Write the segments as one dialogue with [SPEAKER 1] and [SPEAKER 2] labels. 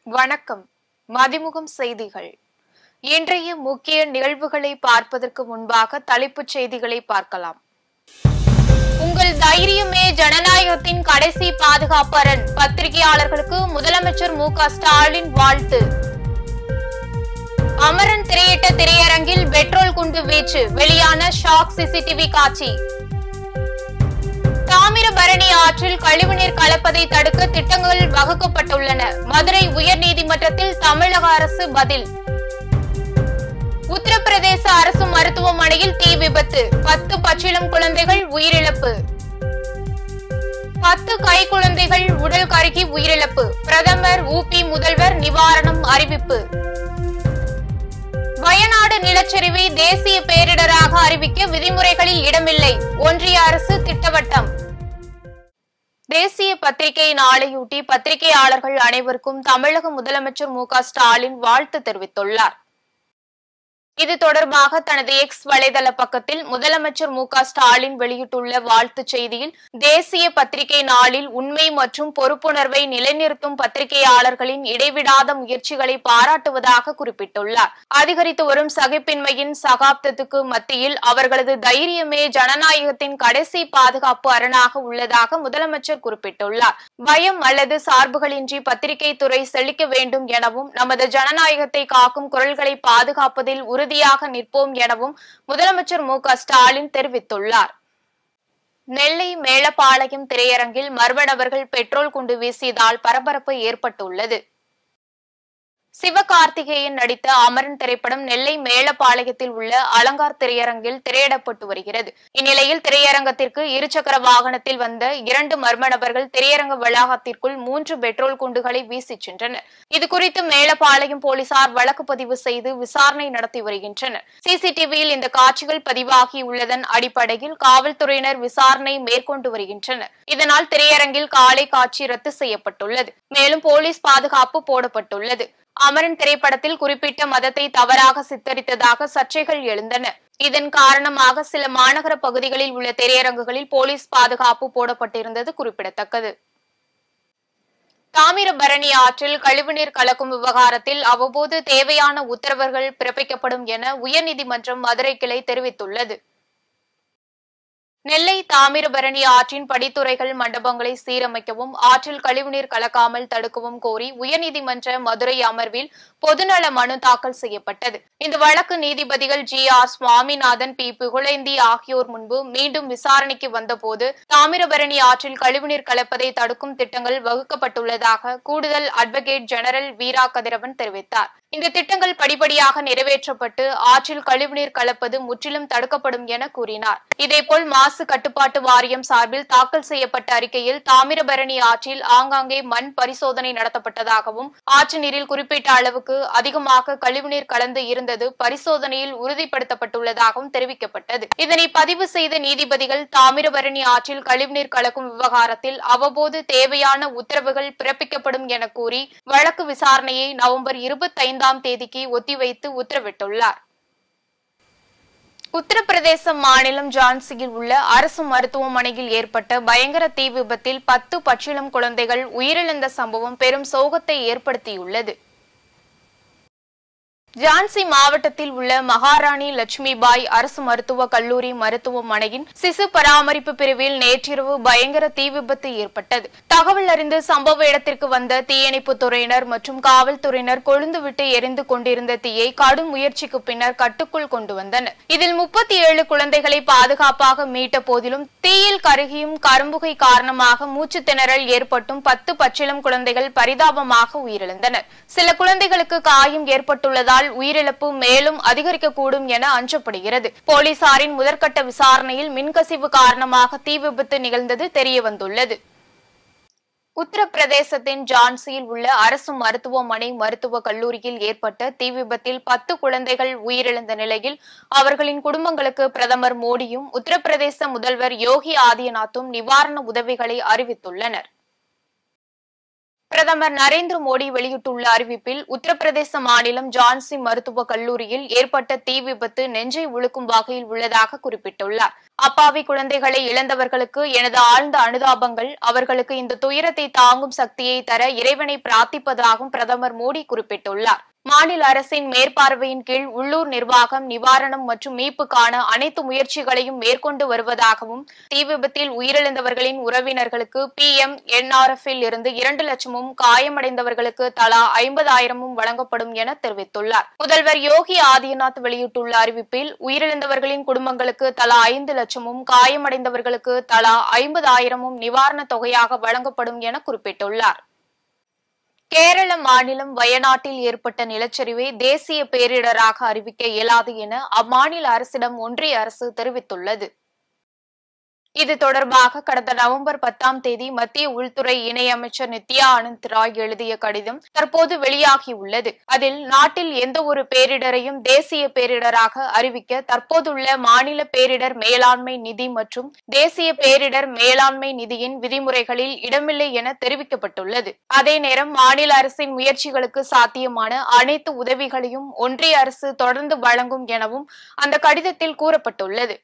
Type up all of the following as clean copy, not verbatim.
[SPEAKER 1] வணக்கம். மதிமுகம் செய்திகள். இன்றைய முக்கிய நிகழ்வுகளை பார்ப்பதற்கு முன்பாக தலைப்புச் செய்திகளை பார்க்கலாம். உங்கள் தைரியமே ஜனநாயகத்தின் கடைசி பாதுகாப்பு அரண். பத்திரிகையாளர்களுக்கு முதலமைச்சர் மு.க. ஸ்டாலின் வாழ்த்து. அமரன் திரையிட்ட திரையரங்கில் பெட்ரோல் குண்டு வீச்சு, வெளியான ஷாக் சிசிடிவி காட்சி. தாமிரபரணி ஆற்றில் கழிவுநீர் கலப்பதை தடுக்க திட்டங்கள் வகுக்கப்பட்டுள்ளன. மதுரை உயர்நீதிமன்றத்தில் தமிழக அரசு பதில். உத்தரப்பிரதேச அரசு மருத்துவமனையில் தீ விபத்து, 10 பச்சிளம் குழந்தைகள் உயிரிழப்பு. 10 கைக்குழந்தைகள் உடல் கருகி உயிரிழப்பு. பிரதமர் உபி முதல்வர் நிவாரணம் அறிவிப்பு. வயநாடு நிலச்சரிவை தேசிய பேரிடராக அறிவிக்க விதிமுறைகளில் இடமில்லை, ஒன்றிய அரசு திட்டவட்டம். தேசிய பத்திரிகை நாளையொட்டி பத்திரிகையாளர்கள் அனைவருக்கும் தமிழக முதலமைச்சர் மு.க. ஸ்டாலின் வாழ்த்து தெரிவித்துள்ளார். இது தொடர்பாக தனது எக்ஸ் வலைதள பக்கத்தில் முதலமைச்சர் மு.க. ஸ்டாலின் வெளியிட்டுள்ள வாழ்த்துச் செய்தியில், தேசிய பத்திரிகை நாளில் உண்மை மற்றும் பொறுப்புணர்வை நிலைநிறுத்தும் பத்திரிகையாளர்களின் இடைவிடாத முயற்சிகளை பாராட்டுவதாக குறிப்பிட்டுள்ளார். அதிகரித்து வரும் சகிப்பின்மையின் சகாப்தத்துக்கு மத்தியில் அவர்களது தைரியமே ஜனநாயகத்தின் கடைசி பாதுகாப்பு அரணாக உள்ளதாக முதலமைச்சர் குறிப்பிட்டுள்ளார். பயம் அல்லது சார்புகளின்றி பத்திரிகை துறை செழிக்க வேண்டும் எனவும், நமது ஜனநாயகத்தை காக்கும் குரல்களை பாதுகாப்பதில் உறுதியாக நிற்போம் எனவும் முதலமைச்சர் மு.க. ஸ்டாலின் தெரிவித்துள்ளார். நெல்லை மேலப்பாளையம் திரையரங்கில் மர்ம நபர்கள் பெட்ரோல் குண்டு வீசியதால் பரபரப்பு ஏற்பட்டுள்ளது. சிவகார்த்திகேயன் நடித்த அமரன் திரைப்படம் நெல்லை மேலப்பாளையத்தில் உள்ள அலங்கார் திரையரங்கில் திரையிடப்பட்டு வருகிறது. இந்நிலையில் திரையரங்கத்திற்கு இருசக்கர வாகனத்தில் வந்த 2 மர்ம நபர்கள் திரையரங்க வளாகத்திற்குள் 3 பெட்ரோல் குண்டுகளை வீசி சென்றனர். இதுகுறித்து மேலப்பாளையம் போலீசார் வழக்கு பதிவு செய்து விசாரணை நடத்தி வருகின்றனர். சிசிடிவியில் இந்த காட்சிகள் பதிவாகியுள்ளதன் அடிப்படையில் காவல்துறையினர் விசாரணை மேற்கொண்டு வருகின்றனர். இதனால் திரையரங்கில் காலை காட்சி ரத்து செய்யப்பட்டுள்ளது. மேலும் போலீஸ் பாதுகாப்பு போடப்பட்டுள்ளது. அமரன் திரைப்படத்தில் குறிப்பிட்ட மதத்தை தவறாக சித்தரித்ததாக சர்ச்சைகள் எழுந்தன. இதன் காரணமாக சில மாநகர பகுதிகளில் உள்ள திரையரங்குகளில் போலீஸ் பாதுகாப்பு போடப்பட்டிருந்தது குறிப்பிடத்தக்கது. தாமிரபரணி ஆற்றில் கழிவுநீர் கலக்கும் விவகாரத்தில் அவ்வப்போது தேவையான உத்தரவுகள் பிறப்பிக்கப்படும் என உயர்நீதிமன்றம் மதுரை கிளை தெரிவித்துள்ளது. நெல்லை தாமிரபரணி ஆற்றின் படித்துறைகள் மண்டபங்களை சீரமைக்கவும் ஆற்றில் கழிவுநீர் கலக்காமல் தடுக்கவும் கோரி உயர்நீதிமன்ற மதுரை அமர்வில் பொதுநல மனு தாக்கல் செய்யப்பட்டது. இந்த வழக்கு நீதிபதிகள் ஜி.ஆர். சுவாமிநாதன், பி. புகழேந்தி ஆகியோர் முன்பு மீண்டும் விசாரணைக்கு வந்தபோது தாமிரபரணி ஆற்றில் கழிவுநீர் கலப்பதை தடுக்கும் திட்டங்கள் வகுக்கப்பட்டுள்ளதாக கூடுதல் அட்வொகேட் ஜெனரல் வீரா கதிரவன் தெரிவித்தார். இந்த திட்டங்கள் படிப்படியாக நிறைவேற்றப்பட்டு ஆற்றில் கழிவுநீர் கலப்பது முற்றிலும் தடுக்கப்படும் என கூறினார். இதேபோல் மாசு கட்டுப்பாட்டு வாரியம் சார்பில் தாக்கல் செய்யப்பட்ட அறிக்கையில் தாமிரபரணி ஆற்றில் ஆங்காங்கே மண் பரிசோதனை நடத்தப்பட்டதாகவும், ஆற்று நீரில் குறிப்பிட்ட அளவுக்கு அதிகமாக கழிவுநீர் கலந்து இருந்தது பரிசோதனையில் உறுதிப்படுத்தப்பட்டுள்ளதாகவும் தெரிவிக்கப்பட்டது. இதனை பதிவு செய்த நீதிபதிகள் தாமிரபரணி ஆற்றில் கழிவுநீர் கலக்கும் விவகாரத்தில் அவ்வப்போது தேவையான உத்தரவுகள் பிறப்பிக்கப்படும் என கூறி வழக்கு விசாரணையை நவம்பர் 25ஆம் தேதிக்கு ஒத்திவைத்து உத்தரவிட்டுள்ளார். உத்தரப்பிரதேச மாநிலம் ஜான்சியில் உள்ள அரசு மருத்துவமனையில் ஏற்பட்ட பயங்கர தீ விபத்தில் 10 பச்சிளம் குழந்தைகள் உயிரிழந்த சம்பவம் பெரும் சோகத்தை ஏற்படுத்தியுள்ளது. ஜான்சி மாவட்டத்தில் உள்ள மகாராணி லட்சுமிபாய் அரசு மருத்துவக் கல்லூரி மருத்துவமனையின் சிசு பராமரிப்பு பிரிவில் நேற்றிரவு பயங்கர தீ விபத்து ஏற்பட்டது. தகவல் அறிந்து சம்பவ இடத்திற்கு வந்த தீயணைப்புத் துறையினர் மற்றும் காவல்துறையினர் கொழுந்துவிட்டு எரிந்து கொண்டிருந்த தீயை கடும் முயற்சிக்கு பின்னர் கட்டுக்குள் கொண்டு வந்தனர். இதில் 37 குழந்தைகளை பாதுகாப்பாக மீட்ட போதிலும் தீயில் கருகியும் கரும்புகை காரணமாக மூச்சு திணறல் ஏற்பட்டும் 10 பச்சிளம் குழந்தைகள் பரிதாபமாக உயிரிழந்தனர். சில குழந்தைகளுக்கு காயம் ஏற்பட்டுள்ளதால் உயிரிழப்பு மேலும் அதிகரிக்கக்கூடும் என அஞ்சப்படுகிறது. போலீசாரின் முதற்கட்ட விசாரணையில் மின்கசிவு காரணமாக தீ விபத்து நிகழ்ந்தது தெரியவந்துள்ளது. உத்தரப்பிரதேசத்தின் ஜான்சியில் உள்ள அரசு மருத்துவமனை மருத்துவக் கல்லூரியில் ஏற்பட்ட தீ விபத்தில் 10 குழந்தைகள் உயிரிழந்த நிலையில் அவர்களின் குடும்பங்களுக்கு பிரதமர் மோடியும் உத்தரப்பிரதேச முதல்வர் யோகி ஆதித்யநாத்தும் நிவாரண உதவிகளை அறிவித்துள்ளனர். பிரதமர் நரேந்திர மோடி வெளியிட்டுள்ள அறிவிப்பில் உத்தரப்பிரதேச மாநிலம் ஜான்சி மருத்துவக் கல்லூரியில் ஏற்பட்ட தீ விபத்து நெஞ்சை உலுக்கும் வகையில் உள்ளதாக குறிப்பிட்டுள்ளார். அப்பாவி குழந்தைகளை இழந்தவர்களுக்கு எனது ஆழ்ந்த அனுதாபங்கள். அவர்களுக்கு இந்த துயரத்தை தாங்கும் சக்தியை தர இறைவனை பிரார்த்திப்பதாகவும் பிரதமர் மோடி குறிப்பிட்டுள்ளார். மாநில அரசின் மேற்பார்வையின் கீழ் உள்ளூர் நிர்வாகம் நிவாரணம் மற்றும் மீட்புக்கான அனைத்து முயற்சிகளையும் மேற்கொண்டு வருவதாகவும் தீ விபத்தில் உயிரிழந்தவர்களின் உறவினர்களுக்கு PMNRF இருந்து 2 லட்சமும் காயமடைந்தவர்களுக்கு தலா 50,000 வழங்கப்படும் என தெரிவித்துள்ளார். முதல்வர் யோகி ஆதித்யநாத் வெளியிட்டுள்ள அறிவிப்பில் உயிரிழந்தவர்களின் குடும்பங்களுக்கு தலா 5 லட்சமும் காயமடைந்தவர்களுக்கு தலா 50,000 நிவாரணத் தொகையாக வழங்கப்படும் என குறிப்பிட்டுள்ளார். கேரள மாநிலம் வயநாட்டில் ஏற்பட்ட நிலச்சரிவை தேசிய பேரிடராக அறிவிக்க இயலாது என அம்மாநில அரசிடம் ஒன்றிய அரசு தெரிவித்துள்ளது. இது தொடர்பாக கடந்த நவம்பர் 10ஆம் தேதி மத்திய உள்துறை இணையமைச்சர் நித்யா ஆனந்த் ராய் எழுதிய கடிதம் தற்போது வெளியாகியுள்ளது. அதில் நாட்டில் எந்த ஒரு பேரிடரையும் தேசிய பேரிடராக அறிவிக்க தற்போதுள்ள மாநில பேரிடர் மேலாண்மை நிதி மற்றும் தேசிய பேரிடர் மேலாண்மை நிதியின் விதிமுறைகளில் இடமில்லை என தெரிவிக்கப்பட்டுள்ளது. அதே நேரம் மாநில அரசின் முயற்சிகளுக்கு சாத்தியமான அனைத்து உதவிகளையும் ஒன்றிய அரசு தொடர்ந்து வழங்கும் எனவும் அந்த கடிதத்தில் கூறப்பட்டுள்ளது.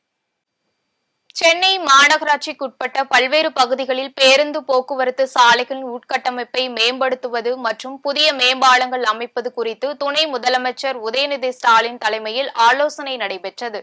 [SPEAKER 1] சென்னை மாநகராட்சிக்குட்பட்ட பல்வேறு பகுதிகளில் பேருந்து போக்குவரத்து சாலைகளின் உட்கட்டமைப்பை மேம்படுத்துவது மற்றும் புதிய மேம்பாலங்கள் அமைப்பது குறித்து துணை முதலமைச்சர் உதயநிதி ஸ்டாலின் தலைமையில் ஆலோசனை நடைபெற்றது.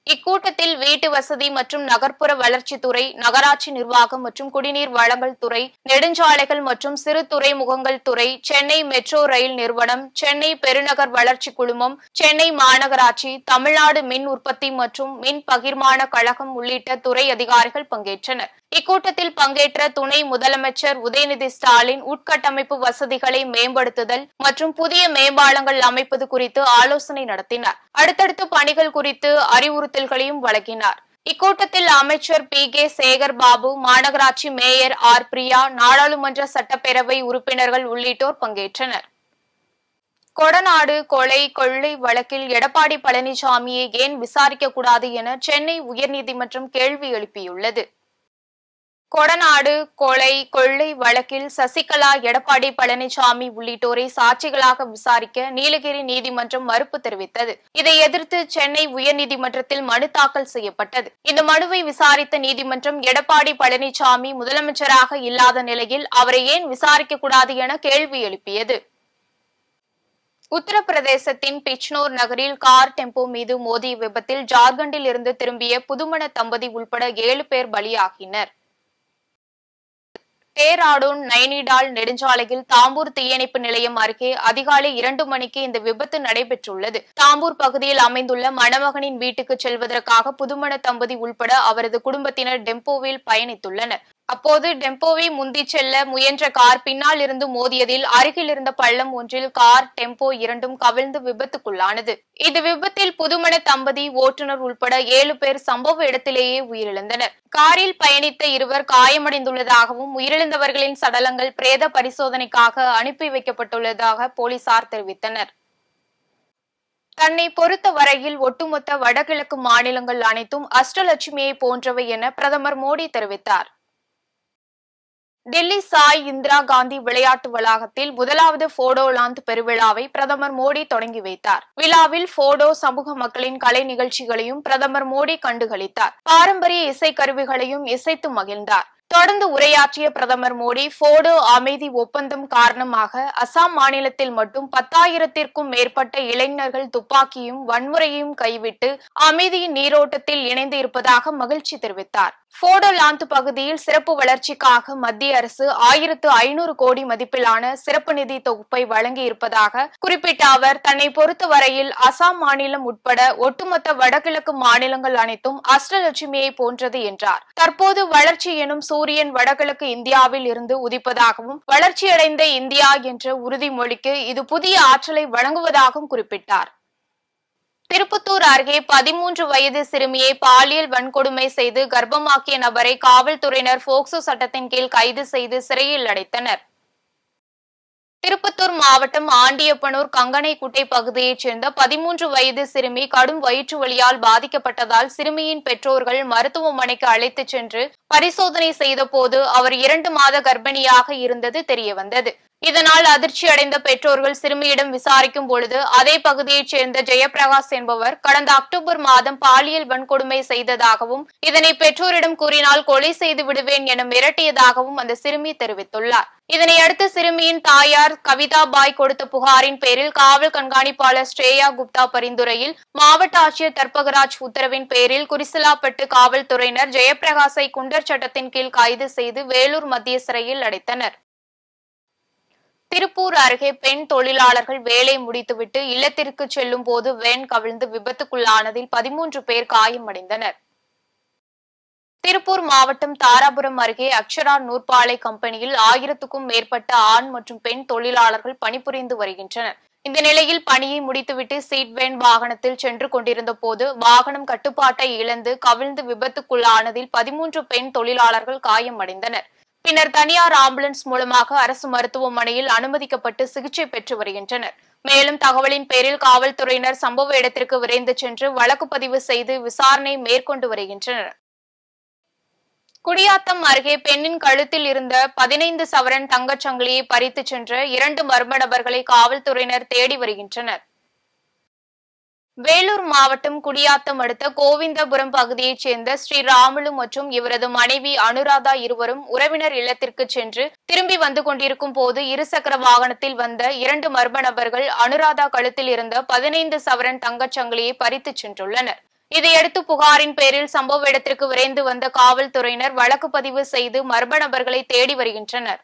[SPEAKER 1] இக்கூட்டத்தில் வீட்டு வசதி மற்றும் நகர்ப்புற வளர்ச்சித்துறை, நகராட்சி நிர்வாகம் மற்றும் குடிநீர் வழங்கல் துறை, நெடுஞ்சாலைகள் மற்றும் சிறு துறைமுகங்கள் துறை, சென்னை மெட்ரோ ரயில் நிறுவனம், சென்னை பெருநகர் வளர்ச்சி குழுமம், சென்னை மாநகராட்சி, தமிழ்நாடு மின் உற்பத்தி மற்றும் மின் பகிர்மான கழகம் உள்ளிட்ட துறை அதிகாரிகள் பங்கேற்றனர். இக்கூட்டத்தில் பங்கேற்ற துணை முதலமைச்சர் உதயநிதி ஸ்டாலின் உட்கட்டமைப்பு வசதிகளை மேம்படுத்துதல் மற்றும் புதிய மேம்பாலங்கள் அமைப்பது குறித்து ஆலோசனை நடத்தினார். அடுத்தடுத்த பணிகள் குறித்து அறிவுறுத்தல்களையும் வழங்கினார். இக்கூட்டத்தில் அமைச்சர் PK சேகர் பாபு, மாநகராட்சி மேயர் R பிரியா, நாடாளுமன்ற சட்டப்பேரவை உறுப்பினர்கள் உள்ளிட்டோர் பங்கேற்றனர். கொடநாடு கொலை கொள்ளை வழக்கில் எடப்பாடி பழனிசாமியை ஏன் விசாரிக்க கூடாது என சென்னை உயர்நீதிமன்றம் கேள்வி எழுப்பியுள்ளது. கொடநாடு கொலை கொள்ளை வழக்கில் சசிகலா, எடப்பாடி பழனிசாமி உள்ளிட்டோரை சாட்சிகளாக விசாரிக்க நீலகிரி நீதிமன்றம் மறுப்பு தெரிவித்தது. இதை எதிர்த்து சென்னை உயர்நீதிமன்றத்தில் மனு தாக்கல் செய்யப்பட்டது. இந்த மனுவை விசாரித்த நீதிமன்றம் எடப்பாடி பழனிசாமி முதலமைச்சராக இல்லாத நிலையில் அவரை ஏன் விசாரிக்க கூடாது என கேள்வி எழுப்பியது. உத்தரப்பிரதேசத்தின் பிச்னோர் நகரில் கார் டெம்போ மீது மோதிய விபத்தில் ஜார்க்கண்டில் இருந்து திரும்பிய புதுமண தம்பதி உள்பட 7 பேர் பலியாகினர். டேராடூன் நைனிடால் நெடுஞ்சாலையில் தாம்பூர் தீயணைப்பு நிலையம் அருகே அதிகாலை 2 மணிக்கு இந்த விபத்து நடைபெற்றுள்ளது. தாம்பூர் பகுதியில் அமைந்துள்ள மணமகனின் வீட்டுக்கு செல்வதற்காக புதுமண தம்பதி உள்பட அவரது குடும்பத்தினர் டெம்போவில் பயணித்துள்ளனர். அப்போது டெம்போவை முந்திச் செல்ல முயன்ற கார் பின்னால் இருந்து மோதியதில் அருகில் இருந்த பள்ளம் ஒன்றில் கார் டெம்போ இரண்டும் கவிழ்ந்து விபத்துக்குள்ளானது. இந்த விபத்தில் புதுமண தம்பதி, ஓட்டுநர் உள்பட 7 பேர் சம்பவ இடத்திலேயே உயிரிழந்தனர். காரில் பயணித்த 2 காயமடைந்துள்ளதாகவும் உயிரிழந்தவர்களின் சடலங்கள் பிரேத பரிசோதனைக்காக அனுப்பி வைக்கப்பட்டுள்ளதாக போலீசார் தெரிவித்தனர். தன்னை பொறுத்த வரையில் ஒட்டுமொத்த வடகிழக்கு மாநிலங்கள் அனைத்தும் அஷ்டலட்சுமியை போன்றவை என பிரதமர் மோடி தெரிவித்தார். டெல்லி சாய் இந்திரா காந்தி விளையாட்டு வளாகத்தில் 1வது போடோலாந்து பெருவிழாவை பிரதமர் மோடி தொடங்கி வைத்தார். விழாவில் போடோ சமூக மக்களின் கலை நிகழ்ச்சிகளையும் பிரதமர் மோடி கண்டுகளித்தார். பாரம்பரிய இசைக்கருவிகளையும் இசைத்து மகிழ்ந்தார். தொடர்ந்து உரையாற்றிய பிரதமர் மோடி, போடோ அமைதி ஒப்பந்தம் காரணமாக அசாம் மாநிலத்தில் மட்டும் 10,000த்திற்கும் மேற்பட்ட இளைஞர்கள் துப்பாக்கியும் வன்முறையையும் கைவிட்டு அமைதியின் நீரோட்டத்தில் இணைந்து இருப்பதாக மகிழ்ச்சி தெரிவித்தார். போடோலாந்து பகுதியில் சிறப்பு வளர்ச்சிக்காக மத்திய அரசு 1,500 கோடி மதிப்பிலான சிறப்பு நிதி தொகுப்பை வழங்கி இருப்பதாக குறிப்பிட்ட அவர், தன்னை பொறுத்தவரையில் அசாம் மாநிலம் உட்பட ஒட்டுமொத்த வடகிழக்கு மாநிலங்கள் அனைத்தும் அஷ்டலட்சுமியை போன்றது என்றார். தற்போது வளர்ச்சி எனும் சூரியன் வடகிழக்கு இந்தியாவில் இருந்து உதிப்பதாகவும் வளர்ச்சியடைந்த இந்தியா என்ற உறுதிமொழிக்கு இது புதிய ஆற்றலை வழங்குவதாகவும் குறிப்பிட்டார். திருப்பத்தூர் அருகே 13 வயது சிறுமியை பாலியல் வன்கொடுமை செய்து கர்ப்பமாக்கிய நபரை காவல்துறையினர் போக்சோ சட்டத்தின் கீழ் கைது செய்து சிறையில் அடைத்தனர். திருப்பத்தூர் மாவட்டம் ஆண்டியப்பனூர் கங்கனைக்குட்டை பகுதியைச் சேர்ந்த 13 வயது சிறுமி கடும் வயிற்று வலியால் பாதிக்கப்பட்டதால் சிறுமியின் பெற்றோர்கள் மருத்துவமனைக்கு அழைத்துச் சென்று பரிசோதனை செய்தபோது அவர் 2 மாத கர்ப்பிணியாக இருந்தது தெரியவந்தது. இதனால் அதிர்ச்சி அடைந்த பெற்றோர்கள் சிறுமியிடம் விசாரிக்கும் பொழுது அதே பகுதியைச் சேர்ந்த ஜெயபிரகாஷ் என்பவர் கடந்த அக்டோபர் மாதம் பாலியல் வன்கொடுமை செய்ததாகவும் இதனை பெற்றோரிடம் கூறினால் கொலை செய்து விடுவேன் என மிரட்டியதாகவும் அந்த சிறுமி தெரிவித்துள்ளார். இதனையடுத்து சிறுமியின் தாயார் கவிதா பாய் கொடுத்த புகாரின் பேரில் காவல் கண்காணிப்பாளர் ஸ்ரேயா குப்தா பரிந்துரையில் மாவட்ட ஆட்சியர் தர்பகராஜ் உத்தரவின் பேரில் குறிசிலாப்பட்டு காவல்துறையினர் ஜெயபிரகாஷை குண்டர் சட்டத்தின் கீழ் கைது செய்து வேலூர் மத்திய சிறையில் அடைத்தனர். திருப்பூர் அருகே பெண் தொழிலாளர்கள் வேலை முடித்துவிட்டு இல்லத்திற்கு செல்லும் போது வேன் கவிழ்ந்து விபத்துக்குள்ளானதில் 13 பேர் காயமடைந்தனர். திருப்பூர் மாவட்டம் தாராபுரம் அருகே அக்ஷரா நூற்பாலை கம்பெனியில் 1000க்கும் மேற்பட்ட ஆண் மற்றும் பெண் தொழிலாளர்கள் பணிபுரிந்து வருகின்றனர். இந்த நிலையில் பணியை முடித்துவிட்டு சீட் வேன் வாகனத்தில் சென்று கொண்டிருந்த போது வாகனம் கட்டுப்பாட்டை இழந்து கவிழ்ந்து விபத்துக்குள்ளானதில் 13 பெண் தொழிலாளர்கள் காயமடைந்தனர். பின்னர் தனியார் ஆம்புலன்ஸ் மூலமாக அரசு மருத்துவமனையில் அனுமதிக்கப்பட்டு சிகிச்சை பெற்று வருகின்றனர். மேலும் தகவலின் பேரில் காவல்துறையினர் சம்பவ இடத்திற்கு விரைந்து சென்று வழக்கு பதிவு செய்து விசாரணை மேற்கொண்டு வருகின்றனர். குடியாத்தம் அருகே பெண்ணின் கழுத்தில் இருந்த 15 சவரன் தங்கச் சங்கிலியை பறித்து சென்ற 2 மர்ம நபர்களை காவல்துறையினர் தேடி வருகின்றனர். வேலூர் மாவட்டம் குடியாத்தம் அடுத்த கோவிந்தபுரம் பகுதியைச் சேர்ந்த ஸ்ரீராமுலு மற்றும் இவரது மனைவி அனுராதா இருவரும் உறவினர் இல்லத்திற்கு சென்று திரும்பி வந்து கொண்டிருக்கும் போது இருசக்கர வாகனத்தில் வந்த 2 மர்ம நபர்கள் அனுராதா கழுத்தில் இருந்த 15 சவரன் தங்கச் சங்கிலியை பறித்து சென்றுள்ளனர். இதையடுத்து புகாரின் பேரில் சம்பவ இடத்திற்கு விரைந்து வந்த காவல்துறையினர் வழக்கு பதிவு செய்து மர்ம நபர்களை தேடி வருகின்றனர்.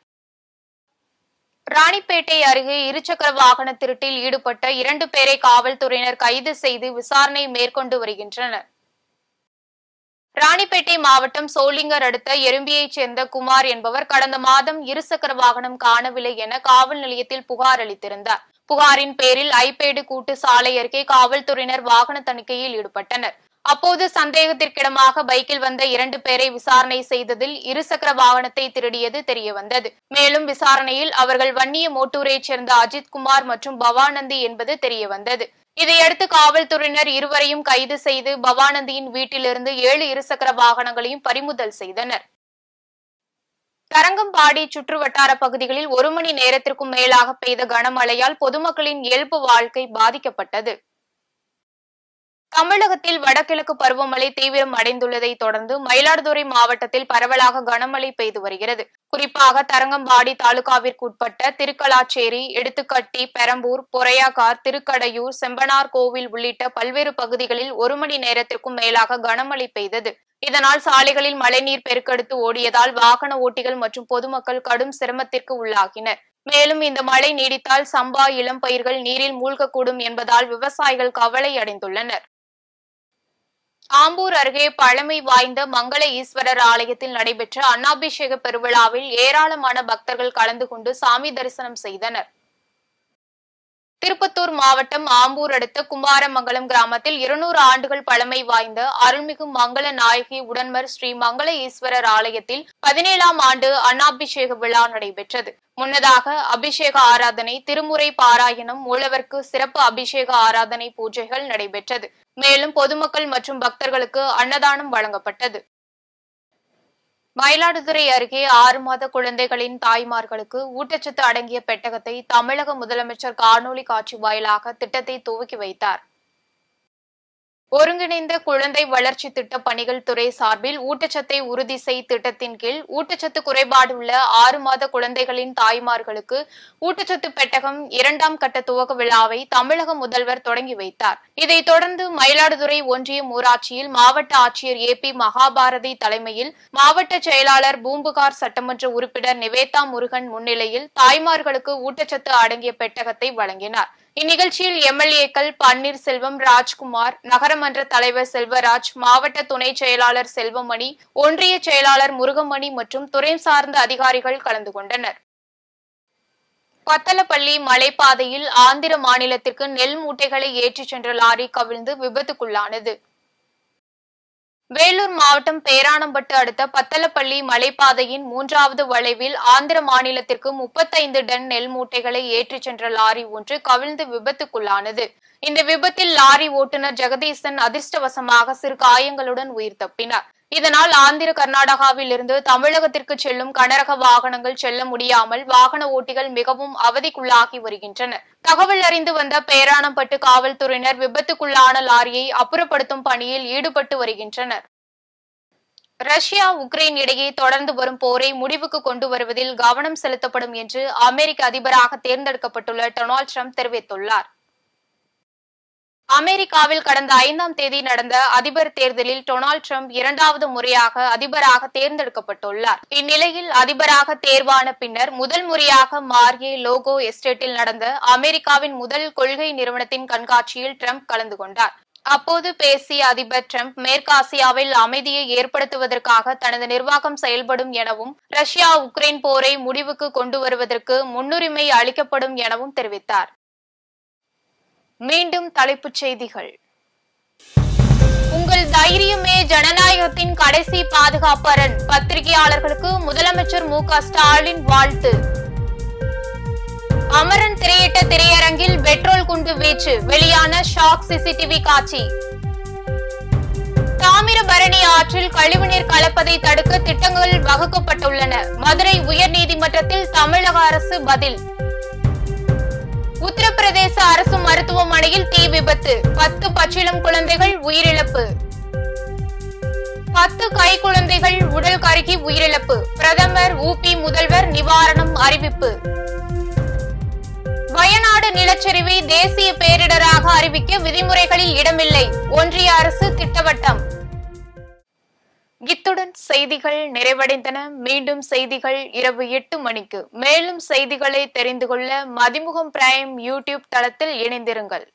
[SPEAKER 1] ராணிப்பேட்டை அருகே இருசக்கர வாகன திருட்டில் ஈடுபட்ட 2 பேரை காவல்துறையினர் கைது செய்து விசாரணை மேற்கொண்டு வருகின்றனர். ராணிப்பேட்டை மாவட்டம் சோளிங்கர் அடுத்த எறும்பியைச் சேர்ந்த குமார் என்பவர் கடந்த மாதம் இருசக்கர வாகனம் காணவில்லை என காவல் நிலையத்தில் புகார் அளித்திருந்தார். புகாரின் பேரில் ஐப்பேடு கூட்டு சாலை அருகே காவல்துறையினர் வாகன தணிக்கையில் ஈடுபட்டனர். அப்போது சந்தேகத்திற்கிடமாக பைக்கில் வந்த 2 பேரை விசாரணை செய்ததில் இருசக்கர வாகனத்தை திருடியது தெரியவந்தது. மேலும் விசாரணையில் அவர்கள் வன்னிய மோட்டூரைச் சேர்ந்த அஜித்குமார் மற்றும் பவானந்தி என்பது தெரியவந்தது. இதையடுத்து காவல்துறையினர் இருவரையும் கைது செய்து பவானந்தியின் வீட்டிலிருந்து 7 இருசக்கர வாகனங்களையும் பறிமுதல் செய்தனர். தரங்கம்பாடி சுற்றுவட்டார பகுதிகளில் 1 மணி நேரத்திற்கும் மேலாக பெய்த கனமழையால் பொதுமக்களின் இயல்பு வாழ்க்கை பாதிக்கப்பட்டது. தமிழகத்தில் வடகிழக்கு பருவமழை தீவிரம் அடைந்துள்ளதை தொடர்ந்து மயிலாடுதுறை மாவட்டத்தில் பரவலாக கனமழை பெய்து வருகிறது. குறிப்பாக தரங்கம்பாடி தாலுகாவிற்குட்பட்ட திருக்கலாச்சேரி, எடுத்துக்கட்டி, பெரம்பூர், பொறையாக்கார், திருக்கடையூர், செம்பனார் கோவில் உள்ளிட்ட பல்வேறு பகுதிகளில் 1 மணி நேரத்திற்கும் மேலாக கனமழை பெய்தது. இதனால் சாலைகளில் மழைநீர் பெருக்கெடுத்து ஓடியதால் வாகன ஓட்டிகள் மற்றும் பொதுமக்கள் கடும் சிரமத்திற்கு உள்ளாகினர். மேலும் இந்த மழை நீடித்தால் சம்பா, இளம் பயிர்கள் நீரில் மூழ்கக்கூடும் என்பதால் விவசாயிகள் கவலை அடைந்துள்ளனர். ஆம்பூர் அருகே பழமை வாய்ந்த மங்கள ஈஸ்வரர் ஆலயத்தில் நடைபெற்ற அன்னாபிஷேக பெருவிழாவில் ஏராளமான பக்தர்கள் கலந்து கொண்டு சாமி தரிசனம் செய்தனர். திருப்பத்தூர் மாவட்டம் ஆம்பூர் அடுத்த குமாரமங்கலம் கிராமத்தில் 200 ஆண்டுகள் பழமை வாய்ந்த அருள்மிகு மங்கள நாயகி உடன்மர் ஸ்ரீ மங்கள ஈஸ்வரர் ஆலயத்தில் 17ஆம் ஆண்டு அன்னாபிஷேக விழா நடைபெற்றது. முன்னதாக அபிஷேக ஆராதனை, திருமுறை பாராயணம், மூலவருக்கு சிறப்பு அபிஷேக ஆராதனை பூஜைகள் நடைபெற்றது. மேலும் பொதுமக்கள் மற்றும் பக்தர்களுக்கு அன்னதானம் வழங்கப்பட்டது. மயிலாடுதுறை அருகே 6 மாத குழந்தைகளின் தாய்மார்களுக்கு ஊட்டச்சத்து அடங்கிய பெட்டகத்தை தமிழக முதலமைச்சர் காணொலி காட்சி வாயிலாக திட்டத்தை துவக்கி வைத்தார். ஒருங்கிணைந்த குழந்தை வளர்ச்சி திட்ட பணிகள் துறை சார்பில் ஊட்டச்சத்தை உறுதி செய் திட்டத்தின் கீழ் ஊட்டச்சத்து குறைபாடு உள்ள 6 மாத குழந்தைகளின் தாய்மார்களுக்கு ஊட்டச்சத்து பெட்டகம் 2ஆம் கட்ட துவக்க விழாவை தமிழக முதல்வர் தொடங்கி வைத்தார். இதைத் தொடர்ந்து மயிலாடுதுறை ஒன்றியம் ஊராட்சியில் மாவட்ட ஆட்சியர் AP மகாபாரதி தலைமையில் மாவட்ட செயலாளர் பூம்புகார் சட்டமன்ற உறுப்பினர் நிவேதா முருகன் முன்னிலையில் தாய்மார்களுக்கு ஊட்டச்சத்து அடங்கிய பெட்டகத்தை வழங்கினார். இந்நிகழ்ச்சியில் MLAக்கள் பன்னீர்செல்வம், ராஜ்குமார், நகரமன்ற தலைவர் செல்வராஜ், மாவட்ட துணை செயலாளர் செல்வமணி, ஒன்றிய செயலாளர் முருகமணி மற்றும் துறை சார்ந்த அதிகாரிகள் கலந்து கொண்டனர். பத்தலப்பள்ளி மலைப்பாதையில் ஆந்திர மாநிலத்திற்கு நெல் மூட்டைகளை ஏற்றிச் சென்ற லாரி கவிழ்ந்து விபத்துக்குள்ளானது. வேலூர் மாவட்டம் பேரானம்பட்டு அடுத்த பத்தலப்பள்ளி மலைப்பாதையின் 3வது வளைவில் ஆந்திர மாநிலத்திற்கு 35 டன் நெல் மூட்டைகளை ஏற்றிச் சென்ற லாரி ஒன்று கவிழ்ந்து விபத்துக்குள்ளானது. இந்த விபத்தில் லாரி ஓட்டுநர் ஜெகதீசன் அதிர்ஷ்டவசமாக சிறு காயங்களுடன் உயிர் தப்பினார். இதனால் ஆந்திர கர்நாடகாவில் இருந்து தமிழகத்திற்கு செல்லும் கனரக வாகனங்கள் செல்ல முடியாமல் வாகன ஓட்டிகள் மிகவும் அவதிக்குள்ளாகி வருகின்றனர். தகவல் அறிந்து வந்த பேரானம்பட்டு காவல்துறையினர் விபத்துக்குள்ளான லாரியை அப்புறப்படுத்தும் பணியில் ஈடுபட்டு வருகின்றனர். ரஷ்யா உக்ரைன் இடையே தொடர்ந்து வரும் போரை முடிவுக்கு கொண்டு வருவதில் கவனம் செலுத்தப்படும் என்று அமெரிக்க அதிபராக தேர்ந்தெடுக்கப்பட்டுள்ள டொனால்ட் ட்ரம்ப் தெரிவித்துள்ளார். அமெரிக்காவில் கடந்த 5ஆம் தேதி நடந்த அதிபர் தேர்தலில் டொனால்ட் ட்ரம்ப் 2வது முறையாக அதிபராக தேர்ந்தெடுக்கப்பட்டுள்ளார். இந்நிலையில் அதிபராக தேர்வான பின்னர் முதல் முறையாக மார்யே லோகோ எஸ்டேட்டில் நடந்த அமெரிக்காவின் முதல் கொள்கை நிறுவனத்தின் கண்காட்சியில் ட்ரம்ப் கலந்து கொண்டார். அப்போது பேசிய அதிபர் ட்ரம்ப் மேற்காசியாவில் அமைதியை ஏற்படுத்துவதற்காக தனது நிர்வாகம் செயல்படும் எனவும் ரஷ்யா உக்ரைன் போரை முடிவுக்கு கொண்டு வருவதற்கு முன்னுரிமை அளிக்கப்படும் எனவும் தெரிவித்தார். மீண்டும் தலைப்புச் செய்திகள். உங்கள் தைரியமே ஜனநாயகத்தின் கடைசி பாதுகாப்பரண். பத்திரிகையாளர்களுக்கு முதலமைச்சர் மு.க. ஸ்டாலின் வாழ்த்து. அமரன் திரையிட்ட திரையரங்கில் பெட்ரோல் குண்டு வீச்சு, வெளியான ஷாக் சிசிடிவி காட்சி. தாமிரபரணி ஆற்றில் கழிவுநீர் கலப்பதை தடுக்க திட்டங்கள் வகுக்கப்பட்டுள்ளன. மதுரை உயர்நீதிமன்றத்தில் தமிழக அரசு பதில். உத்தரப்பிரதேச அரசு மருத்துவமனையில் தீ விபத்து, 10 பச்சிளம் குழந்தைகள் உயிரிழப்பு. 10 கை குழந்தைகள் உடல் கருகி உயிரிழப்பு. பிரதமர் உபி முதல்வர் நிவாரணம் அறிவிப்பு. வயநாடு நிலச்சரிவை தேசிய பேரிடராக அறிவிக்க விதிமுறைகளில் இடமில்லை, ஒன்றிய அரசு திட்டவட்டம். இத்துடன் செய்திகள் நிறைவடைந்தன. மீண்டும் செய்திகள் இரவு 8 மணிக்கு. மேலும் செய்திகளை தெரிந்து கொள்ள மதிமுகம் பிரைம் யூடியூப் தளத்தில் இணைந்திருங்கள்.